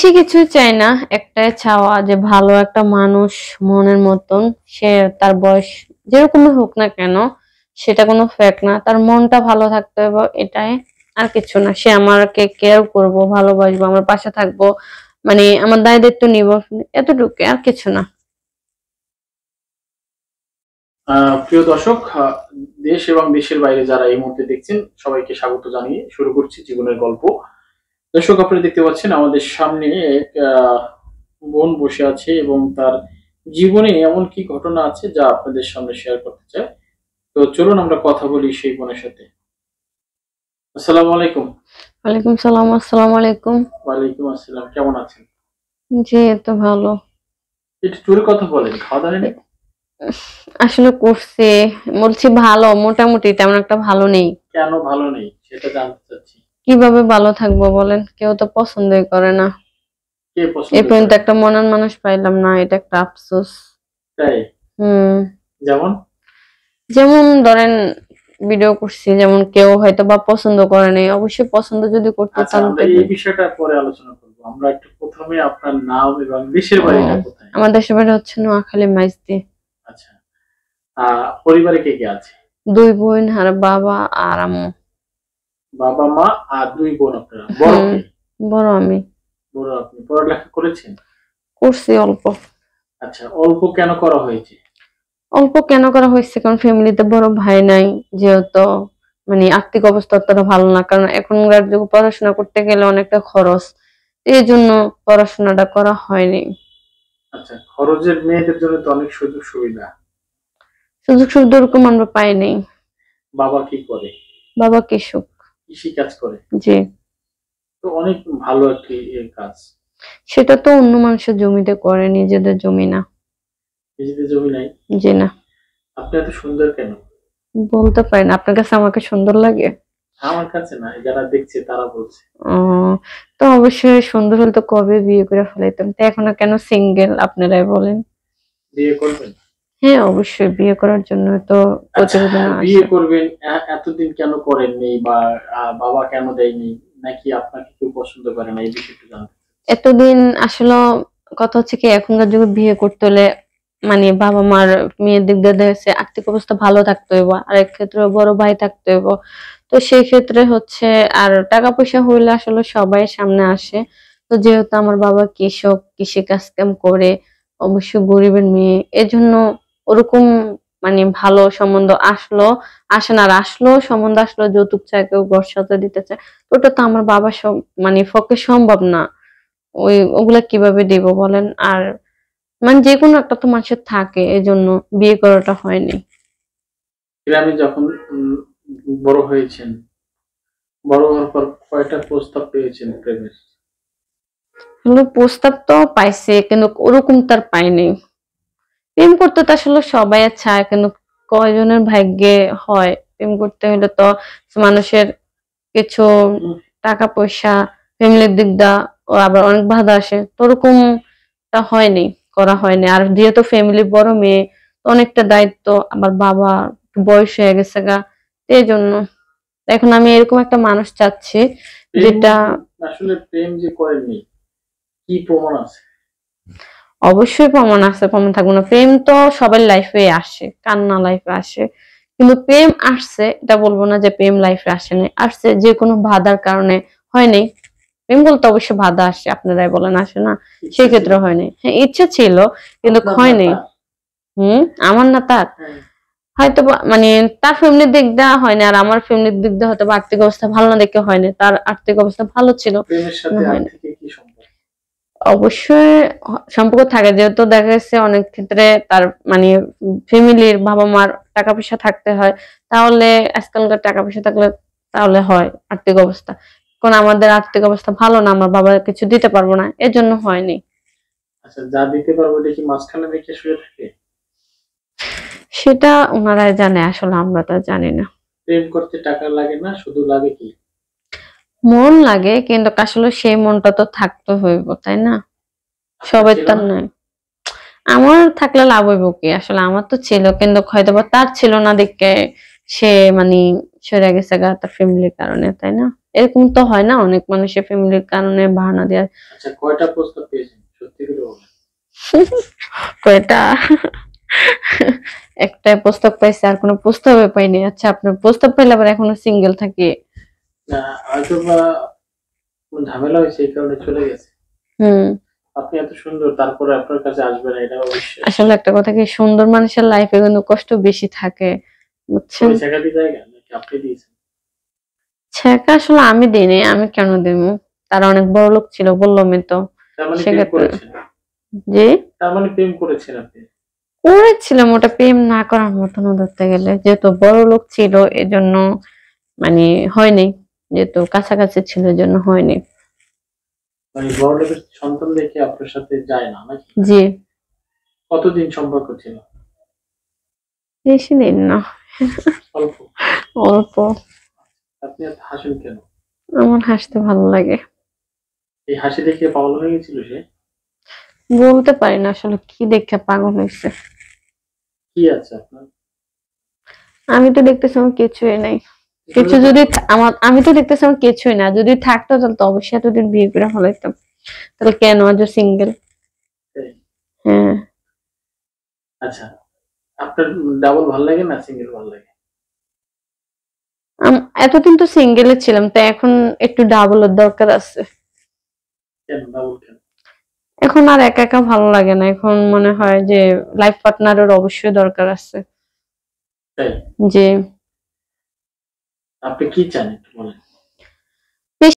বেশি কিছু চাই না, একটাই চাওয়া যে ভালো একটা মানুষ মনের মতন, সে তার বয়স যেরকমই হোক না কেন, সেটা কোনো ফ্যাক্ট না, তার মনটা ভালো থাকতে হবে, এটাই। আর কিছু না, সে আমাকে কেয়ার করবো, ভালোবাসবো, আমার পাশে থাকবো, মানে আমার দায় দায়িত্ব নিব, এতটুকু, আর কিছু না। প্রিয় দর্শক, দেশ এবং দেশের বাইরে যারা এই মুহূর্তে দেখছেন সবাইকে স্বাগত জানিয়ে শুরু করছি জীবনের গল্প। দর্শক, আপনারা দেখতে পাচ্ছেন আমাদের সামনে এক বোন বসে আছে এবং তার জীবনে এমন কি ঘটনা আছে যা আপনাদের সামনে শেয়ার করতে চায়। তো চলুন আমরা কথা বলি সেই বোনের সাথে। আসসালামু আলাইকুম। ওয়ালাইকুম সালাম। আসসালামু আলাইকুম। ওয়ালাইকুম আসসালাম, কেমন আছেন? জি, তো ভালো। একটু জোরে কথা বলেন, খাওয়া দাওয়া নেই? আসলে করছি, বলছি ভালো, মোটামুটি, তেমন একটা ভালো নেই। কেন ভালো নেই সেটা জানতে চাচ্ছি। কিভাবে ভালো থাকবো বলেন, কেউ তো পছন্দই করে না। কে এই পছন্দ পর্যন্ত করে? একটা মনের মানুষ পাইলাম না, এটা একটা আফসোস। তাই? হুম। যেমন? যেমন ধরেন, ভিডিও করছি, যেমন কেউ হয়তো বা পছন্দ করে নাই, অবশ্যই পছন্দ যদি করতো আচ্ছা, তাহলে আমরা এই বিষয়টা পরে আলোচনা করব। আমরা একটু প্রথমে আপনার নাম এবং দেশের বাড়িটা কোথায়? আমার দেশের বাড়ি হচ্ছে নোয়াখালী, মাইজদি। আচ্ছা, পরিবারে কে কে আছে? 2 বোন আর বাবা আর আম্মু। বাবা মা আর 2 বোন। আপনারা বড় কে? বড় আমি। বড় আপনি। পড়ালেখা করেছেন? করছি অল্প। আচ্ছা, অল্প কেন করা হয়েছে? অল্প কেন করা হয়েছে, কারণ ফ্যামিলিতে বড় ভাই নাই, যেহেতু মানে আর্থিক অবস্থা অতটা ভালো না, কারণ এখনকার যুগে পড়াশোনা করতে গেলে অনেকটা খরচ, এই জন্য পড়াশোনাটা করা হয়নি। আচ্ছা, খরচের মেয়েদের জন্য তো অনেক সুযোগ সুবিধা। সুযোগ সুবিধা ওরকম আমরা পাইনি। বাবা কি করে? বাবা কৃষক। কৃষি কাজ করে? জি। তো অনেক ভালো একটি কাজ। সেটা তো অন্য মানুষের জমিতে করে, নিজেদের জমি না। নিজেদের জমি নাই? জি না। আপনি এত সুন্দর কেন? বলতে পারি না, আপনার কাছে আমাকে সুন্দর লাগে? আমার কাছে না, যারা দেখছে তারা বলছে। তো অবশ্যই সুন্দর হলে তো কবে বিয়ে করে ফেলাইতাম, তো এখনো কেন সিঙ্গেল আপনারাই বলেন। বিয়ে করবেন? হ্যাঁ, অবশ্যই বিয়ে করার জন্য তো আচ্ছা, প্রতিবেদন বিয়ে আসে। করবেন, এতদিন কেন করেননি, বা বাবা কেন দেয়নি, নাকি আপনাকে কেউ পছন্দ করে না, এই বিষয়টা জানতে চাচ্ছি। এতদিন আসলে কথা হচ্ছে কি, এখনকার যুগে বিয়ে করতে হলে মানে বাবা মার মেয়ের দিক দিয়ে দেখা যাচ্ছে আর্থিক অবস্থা ভালো থাকতে হইব, আর এক ক্ষেত্রে বড় ভাই থাকতে হইব। তো সেই ক্ষেত্রে হচ্ছে, আর টাকা পয়সা হইলে আসলে সবাই সামনে আসে। তো যেহেতু আমার বাবা কৃষক, কৃষি কাজ কাম করে, অবশ্য গরিবের মেয়ে, এজন্য ওরকম মানে ভালো সম্বন্ধ আসলো, আসে না, আর আসলো সম্বন্ধ আসলো, যৌতুক চায়, কেউ ঘর সাথে দিতে চায়, তো ওটা তো আমার বাবা মানে পক্ষে সম্ভব না। ওগুলা কিভাবে দিব বলেন? আর মানে যেকোনো একটা তো মানুষের থাকে, এজন্য বিয়ে করাটা হয়নি। গ্রামে যখন বড় হয়েছেন, বড় হওয়ার পর কয়টা প্রস্তাব পেয়েছেন প্রেমের? প্রস্তাব তো পাইছে, কিন্তু ওরকম তার পাইনি। প্রেম করতে তো আসলে সবাই চায়, কিন্তু কয়জনের ভাগ্যে হয়। প্রেম করতে হলে তো মানুষের কিছু টাকা পয়সা, ফ্যামিলির দিক দা ও আবার অনেক বাধা আসে, তো ওরকমটা হয়নি, করা হয়নি। আর যেহেতু ফ্যামিলির বড় মেয়ে, তো অনেকটা দায়িত্ব, আবার বাবা বয়স হয়ে গেছে গা, এই জন্য এখন আমি এরকম একটা মানুষ চাচ্ছি যেটা। আসলে প্রেম যে করেননি, কি প্রমাণ আছে? অবশ্যই প্রমাণ আছে, প্রমাণ থাকবে না? প্রেম তো সবার লাইফে আসে, কান্না লাইফে আসে, কিন্তু প্রেম আসছে এটা বলবো না যে প্রেম লাইফে আসেনি, আসছে যে কোনো বাধার কারণে হয়নি। প্রেম বলতে অবশ্যই বাধা আসে, আপনারাই বলেন আসে না, সেই ক্ষেত্রে হয়নি। হ্যাঁ, ইচ্ছা ছিল কিন্তু হয়নি। আমার না তার, হয়তো মানে তার ফ্যামিলির দিক দেওয়া হয়নি, আর আমার ফ্যামিলির দিক দিয়ে হয়তো আর্থিক অবস্থা ভালো না দেখে হয়নি, তার আর্থিক অবস্থা ভালো ছিল। প্রেমের সাথে আর্থিক কি সম্পর্ক? অবশ্যই সম্পর্ক থাকে, যেহেতু দেখা যাচ্ছে অনেক ক্ষেত্রে তার মানে ফ্যামিলির বাবা মার টাকা পয়সা থাকতে হয়, তাহলে আজকালকার টাকা পয়সা থাকলে তাহলে হয় আর্থিক অবস্থা। কারণ আমাদের আর্থিক অবস্থা ভালো না, আমার বাবা কিছু দিতে পারবো না, এর জন্য হয়নি। আচ্ছা, যা দিতে পারবো দেখি মাঝখানে রেখে শুয়ে থাকে? সেটা ওনারাই জানে, আসলে আমরা তা জানি না। প্রেম করতে টাকা লাগে না, শুধু লাগে কি? মন লাগে, কিন্তু আসলে সেই মনটা তো থাকতে হইব, তাই না? সবাই তার নয়। আমার থাকলে লাভ হইব কি, আসলে আমার তো ছিল, কিন্তু হয়তো বা তার ছিল না দেখে সে মানে সরে গেছে গা, তার ফ্যামিলির কারণে, তাই না? এরকম তো হয় না, অনেক মানুষের ফ্যামিলির কারণে বাহানা দেওয়ার। আচ্ছা, কয়টা প্রস্তাব পেয়েছেন সত্যি করে বলেন? কয়টা? একটা প্রস্তাব পাইছে, আর কোনো প্রস্তাবে পাইনি। আচ্ছা, আপনার প্রস্তাব পাইলে আবার এখনো সিঙ্গেল থাকি? না, হয়তো বা কোনো ঝামেলা হয়েছে এই কারণে চলে গেছে। হুম। আপনি এত সুন্দর, তারপরে আপনার কাছে আসবে না, এটা অবশ্যই। আসলে একটা কথা কি, সুন্দর মানুষের লাইফে কিন্তু কষ্ট বেশি থাকে, বুঝছেন? ওই জায়গাটি জায়গা নাকি আপনি দিয়েছেন? ছ্যাঁকা আসলে আমি দিইনি, আমি কেন দেবো? তারা অনেক বড় লোক ছিল, বললামই তো। তার মানে প্রেম সেক্ষেত্রে করেছেন? জি, তার মানে প্রেম করেছেন আপনি? করেছিলাম, ওটা প্রেম না করার মতনও ধরতে গেলে, যেহেতু বড় লোক ছিল এজন্য মানে হয়নি, যেহেতু কাছাকাছি ছিল এজন্য হয়নি। মানে বড় লোকের সন্তান দেখে আপনার সাথে যায় না নাকি? জি। কতদিন সম্পর্ক ছিল? বেশি দিন না, অল্প? অল্প। আপনি এত হাসেন কেন? আমার হাসতে ভালো লাগে। এই হাসি দেখে পাগল হয়ে গেছিল সে? বলতে পারি না আসলে কি দেখে পাগল হয়েছে। কি আছে আপনার? আমি তো দেখতেছি আমার কিছুই নাই। কিছু যদি আমি তো দেখতেছি আমার কিছুই না, যদি থাকতো তাহলে তো অবশ্যই এতদিন বিয়ে করে ফেলাইতাম। তাহলে কেন আজ সিঙ্গেল? তাই? হ্যাঁ। আচ্ছা, আপনার ডাবল ভাল লাগে না সিঙ্গেল ভাল লাগে? এতদিন তো সিঙ্গেলে ছিলাম, তাই এখন একটু ডাবলের দরকার আছে। কেন ডাবল কেন? এখন আর একা একা ভালো লাগে না, এখন মনে হয় যে লাইফ পার্টনারের অবশ্যই দরকার আছে। তাই? যে আপনি কি চান একটু বলেন?